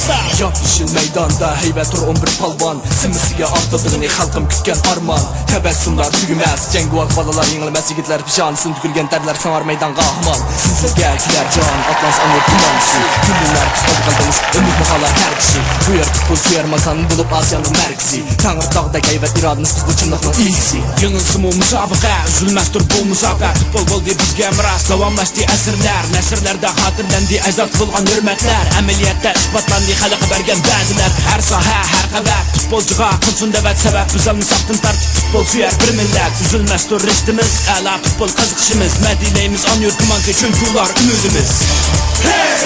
tashlab. Yopishil maydonda haybat tur 11 palvon, simisiga ortadığını xalqim kutgan armon. Tabassumlar tugumas, jangovar bolalar yengilmas yigitlar pishonisin tugilgan darlar sanar maydonga ahmol. Sizlarga kelar jon Atlas anur tumansi, kunlar qisqat qaldingiz umid muhallar har kishi. Bu yer futbol suyar makan bulup Asiyanın merkezi. Tangır dağda haybat iradimiz bu çınlıqның iyisi. Yengilsin bu musobaqa, üzülmasdir bu musobaqa. Futbol bo'ldi bizga miras, davomlashdi asrlar. Nasrlarda xotirlandi azat bo'lgan hurmatlar. Amaliyotda isbotlandi xalq bergan ba'zilar. Har soha, har qavat futbolchiga qilsin da'vat sabab. Biz almisaqdan tartib futbol suyar bir millat. Üzülmasdir ristimiz, ala futbol qiziqishimiz. Madilaymiz on yurt tumancha chunki ular umidimiz. Hey!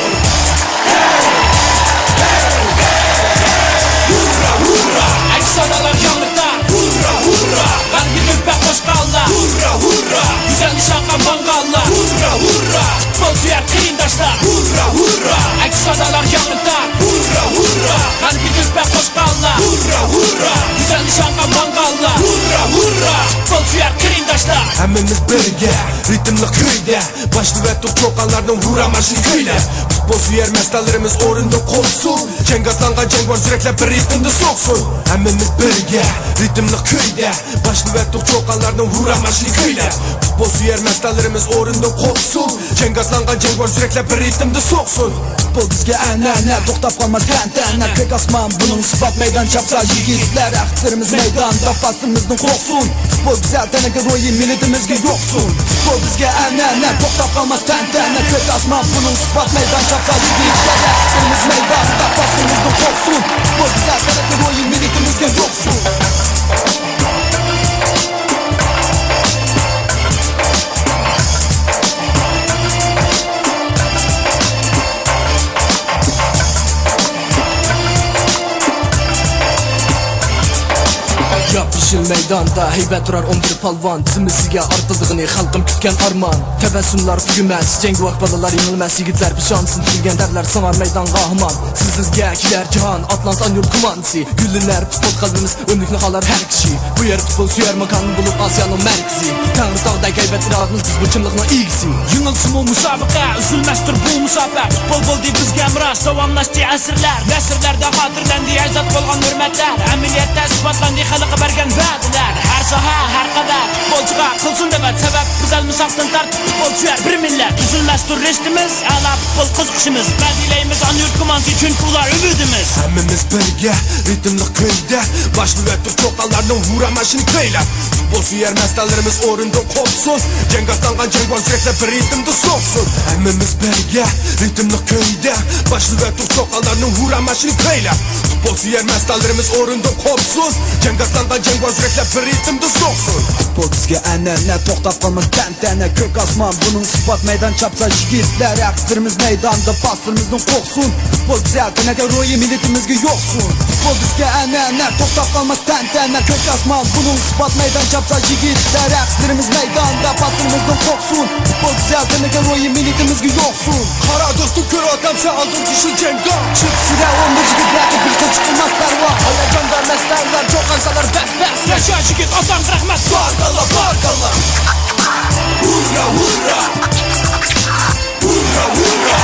Hurra hurra! Aksadalar yanlıkta. Hurra hurra! Kalbi tüpek koşkallar. Hurra hurra! Güzel nişankan bangallar. Hurra hurra! Futbol suyar kıyındaşlar. Hurra hurra! Aksadalar yanlıkta. Hurra hurra! Kalbi tüpek koşkallar. Hurra hurra! Güzel nişankan bangallar. Hurra hurra! Futbol suyar kıyındaşlar. Hammamiz birga, ritmli kuyda. Başlı ve top çoğanlardan vura marşin kuyla. Futbol suyar meslelerimiz o'rinda qo'ysin. Jang atlangan jangvar yuraklar bir ritmda so'qsin. Hammamiz birga, ritmli kuyda. Başlı ve top çoğanlardan vura marşin kuyla. Futbol suyar meslelerimiz o'rinda qo'ysin. Jang atlangan jangvar yuraklar bir ritmda so'qsin. Futbol bizga an'ana, to'xtab qolmas tantana. Ko'k osmon bunun sifat meydan chapsa yigitlar aqtirimiz maydonda faslimizni qo'qsin. Futbol güzel teneke ro'yi millatimizga yo'qsin. Futbol bizga an'ana, to'xtab qolmas tantana. Ko'k osmon bunun sifat meydan chapsa yigitlar aqtirimiz maydonda faslimizni qo'qsin. Futbol güzel teneke ro'yi millatimizga yo'qsin. Yopishil maydonda haybat turar 11 palvon, simisiga ortadığını xalqim kutgan armon. Tabassumlar tugumas, jangovar bolalar yengilmas yigitlar pishonisin tugilgan darlar sanar maydonga ahmon. Sizlarga kelar jahon Atlas anur tumansi, gullar futbol qalbimiz umidni xolar har kishi. Bu yer futbol suyar makan bulup Asiyanın merkezi. Tangır dağda haybat iradimiz biz bu çınlıqның iyisi. Yengilsin bu musobaqa, üzülmasdir bu musobaqa. Futbol bo'ldi bizga miras, davomlashdi asrlar. Nasrlarda xotirlandi azat bo'lgan hurmatlar. Amaliyotda isbotlandi xalq bergan ba'zilar. Har soha, har qavat futbolchiga qilsin da'vat sabab. Biz almisaqdan tartib futbol suyar bir millat. Üzülmasdir ristimiz, ala futbol qiziqishimiz. Madilaymiz on yurt tumancha chunki ular umidimiz. Hammamiz birga, ritmli kuyda. Başlı ve top çoğanlardan vura marşin kuyla. Futbol suyar meslelerimiz o'rinda qo'ysin. Jang atlangan jangvar yuraklar bir ritmda so'qsin. Hammamiz birga, ritmli kuyda. Başlı ve top çoğanlardan vura marşin kuyla. Futbol suyar meslelerimiz o'rinda qo'ysin. Jang atlangan jangvar yuraklar bir ritmda so'qsin. Futbol bizga an'ana, to'xtab qolmas tantana. Ko'k osmon bunun sifat meydan chapsa yigitlar aqtirimiz maydonda faslimizni qo'qsin. Futbol güzel teneke ro'yi millatimizga yo'qsin. Futbol bizga an'ana, to'xtab qolmas tantana. Ko'k osmon bunun sifat meydan chapsa yigitlar aqtirimiz maydonda faslimizni qo'qsin. Futbol güzel teneke ro'yi millatimizga yo'qsin. Qara do'stim ko'r odamsa oldin kishil jangga. Chipsida 11 yigitlarga bir kun chiqmas parvo. Hayajon vermeslerler, çok ansalar bes. Yaşa yigit, otam rahmat. Barkallah, barkallah. Hurra, hurra. Hurra, hurra.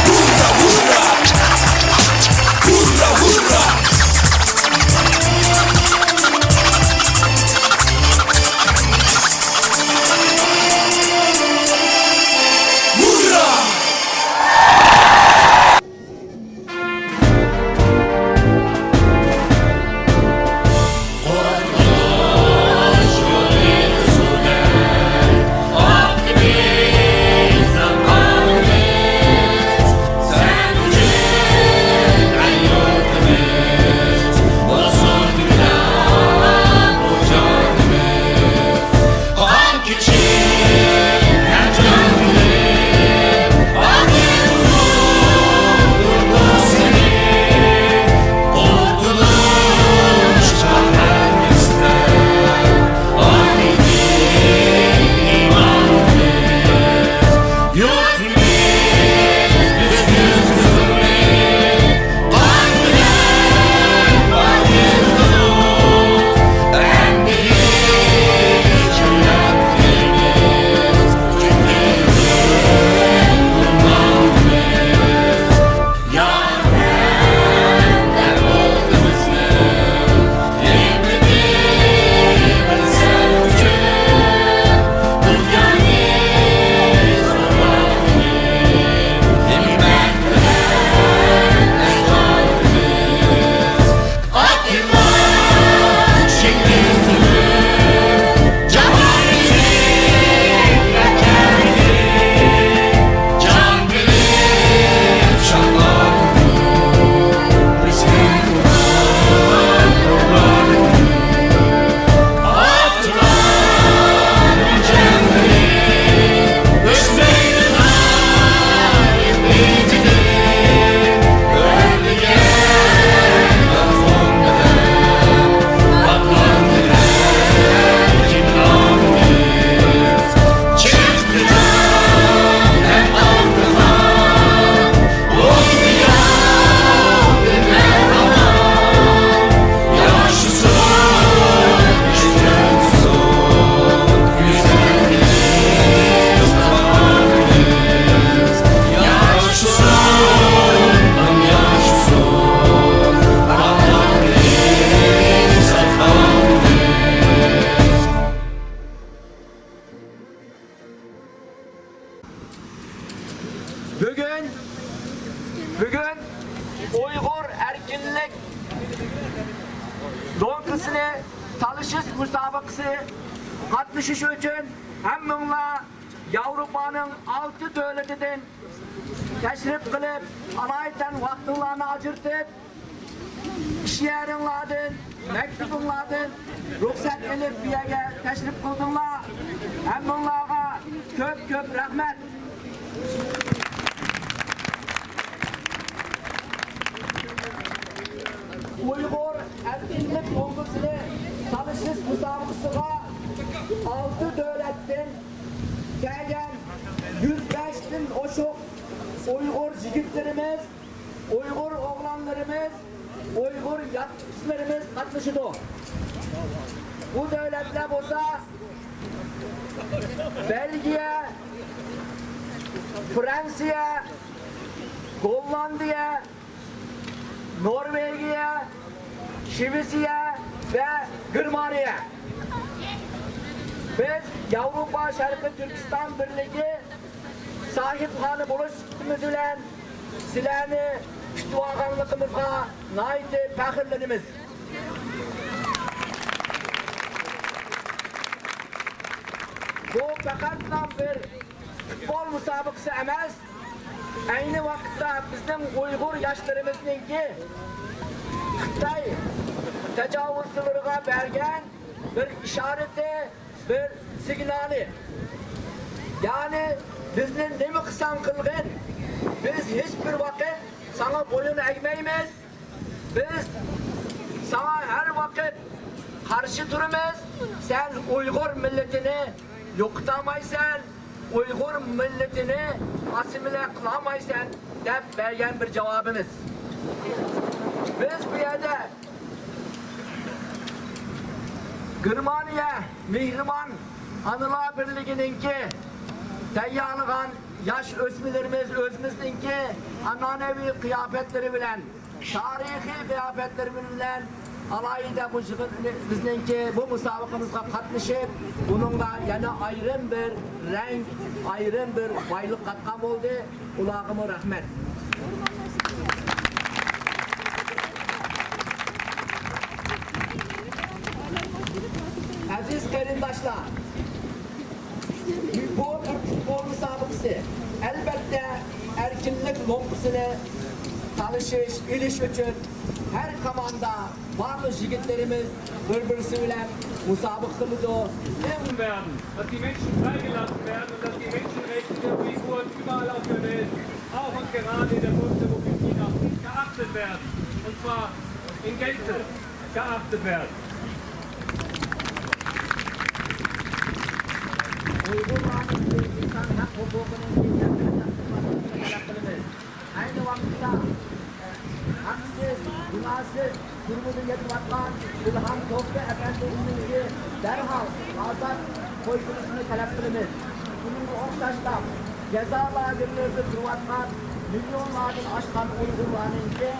Hurra, hurra. Hurra, hurra. Korkmuş gülü Uygur erkinlik donkısını talışış müsabakası katmışış için hemminla Avrupa'nın 6 devletinden teşrif kılıp alaydan vaktılarını acırtıp iş yerinlerden, mektubunlardan ruhsat edip bir yere teşrif kıldınlar. Hemminlara köp rahmet. Uygur erkinlik donkısını talışış müsabakasına 6 devletten gelgen 105'tin oşuk Uygur jigitlerimiz, Uygur oğlanlarımız, Uygur yatışlarımız katlaşıdı. Bu devletler olsa Belgiya, Fransa, Hollandiya, Norvegiya, Şivisiya ve Gırmaniye. Biz Avrupa Şarkı Türkistan Birliği sahiphanı buluştuğumuz ile sizlerni kütüphanlıkımızga naiti pahirlenimiz. Bu fakatla bir futbol müsabakası emas. Aynı vakitte bizim Uygur yaşlarımızdaki Xitay tecavüzçülüğüne bergen bir işareti, bir signali. Yani bizden ne mi kısan kılgın? Biz hiçbir vakit sana boyun eğmeyimiz. Biz sana her vakit karşı durumuz. Sen Uygur milletini yoklamaysan, Uygur milletini asimile kılamaysan deyip vergen bir cevabımız. Biz bu yerde Gırmaniye Mihriman Anılar Birliği'ninki teyyanıgan yaş ösmilerimiz özümüzdeki ananevi kıyafetleri bilen, tarihi kıyafetleri bilen alayda bu bizdenki bu musabakamızga katlaşıp bununla yana ayrım bir renk, ayrım bir baylık katkan oldu. Ulağıma rahmet. Aziz kerindaşlar, bu futbol müsabakası elbette erkinlik lompusunu tanışış, iliş için her komanda bazı jigitlerimiz birbirisiyle musabıkımız o. werden, dass die Menschen freigelassen werden und dass die Menschenrechte der Uiguren überall auf der Welt, auch und gerade in der Volksrepublik China, geachtet werden. Und zwar in Gänze geachtet werden. Uygurların insan hak hukukunun aynı vakitte haksız, günahsız durumunu yetvatkan İlhan Toplu Efendimiz'i derhal azat koyulmasını talep kılınır. Bunun oktaşta ceza lagirlerde durvatkan milyonlardan aşkan Uygurlarınki